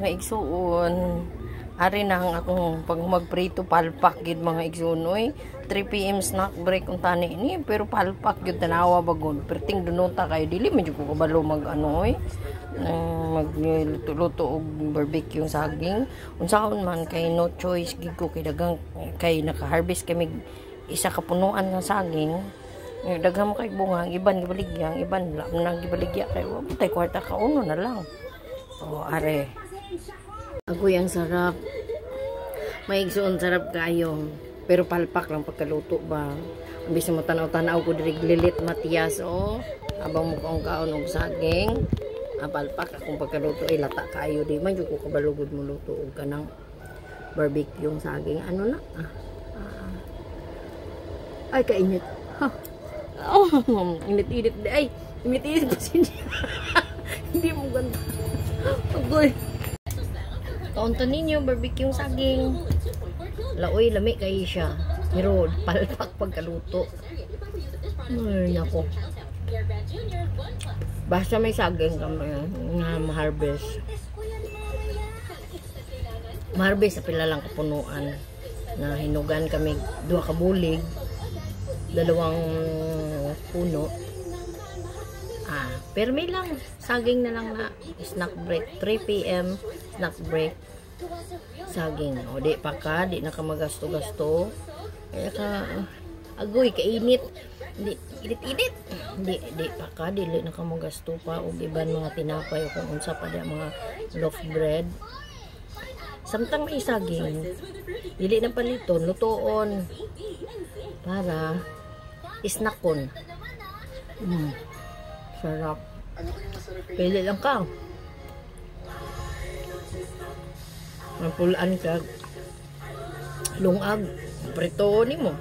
mga igsuon. Ari na ang akong pag magprito palpak gid mga igsuon oy. 3 PM snack break untani ni pero palpak gyud tanawa bagod. Perting dunota kay dili medyo ko kabalo mag ano oy. Magluto-luto og barbecue saging. Unsaon man kay no choice gid ko kay dagang kay naka-harvest kami isa ka punuan nga saging. Daghang mo kay bunga, iban gibaligya, iban lang gibaligya kay wa tay kwarta ka uno na lang. Oh, are. Agoy ang sarap. May igsoon sarap kayo. Pero palpak lang pagkaluto ba. Ambis mo tanaw-tanaw ko diri lilit Matias oh. Abang mo kaon og saging. Palpak akong pagkaluto ay lata kayo di man jud ko kabalugod mo luto og kanang barbecue yung saging. Ano na? Ay kainit. Ha. Oh, init-init ay. Init-init pa siya. Hindi mo ganda. Agoy. Kauntan ninyo, barbecue yung saging. Laoy, lami kayo siya. Pero, palpak pagkaluto. Ay, nako. Basta may saging kami nga ma-harvest. Ma-harvest sa pila lang kapunuan. Na hinugan kami 2 kabulig. 2 puno. Pero may lang. Saging na lang na snack break. 3 PM snack break. Saging. O di pa ka. Di na ka magasto-gasto. Kaya ka agoy, kainit. Di, init-init. Di pa ka. Di na ka magasto pa. O iban mga tinapay. O kung unsa pa di mga loaf bread. Samtang may saging. Dili na paliton. Lutoon. Para snackon. Sarap. Pili lang ka. Mapulaan ka. Lungag. Prito ni mo.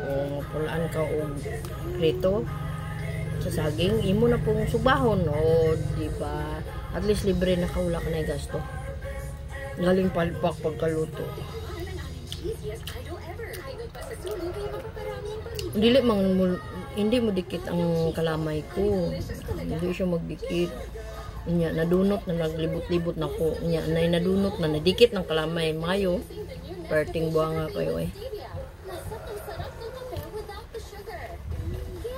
O mapulaan ka o prito. Sa saging. Imo na pong subahon. O diba. At least libre na ka. Wala ka na gasto. Galing palpak pagkaluto. Hindi mo dikit ang kalamay ko. Hindi siya magdikit. Nya nadunot na naglibot-libot na ko. Nya nadunot na nadikit ng kalamay mayo. Perting buanga kayo eh.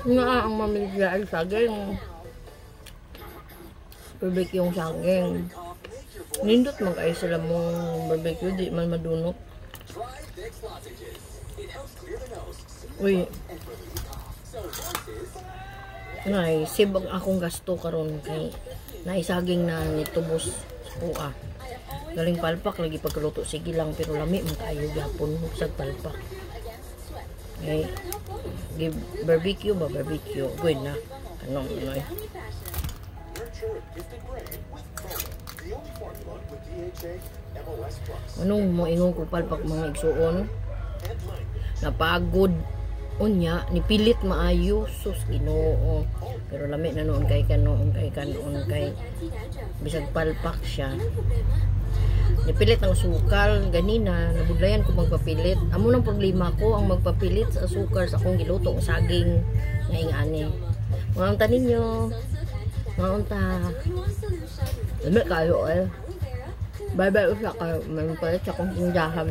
Nga ang mamilya ay saging. Barbecue yung saging. Nindot man kayo sila mong barbecue. Di man madunot. Uy. Ngay, sibag akong gasto karon kay naisaging na nitubos puka. Galing palpak lagi pagluto sige lang pero lami man kayo gyapon sa palpak. Okay. Barbecue ba barbecue? Good na. Anong ano eh. Anong mo ingon ko palpak mga igsuon? Napagod unya nipilit maayo sus Ginoo pero lami na noon kay bisag palpak siya nipilit ang sukal ganina nabudlayan ko magpapilit amo nang problema ko ang magpapilit sa sukal sa akong giluto ang saging nga ingani mga unta ninyo mga unta lami kayo bye bye usa kayo man pala sa akong tindahan.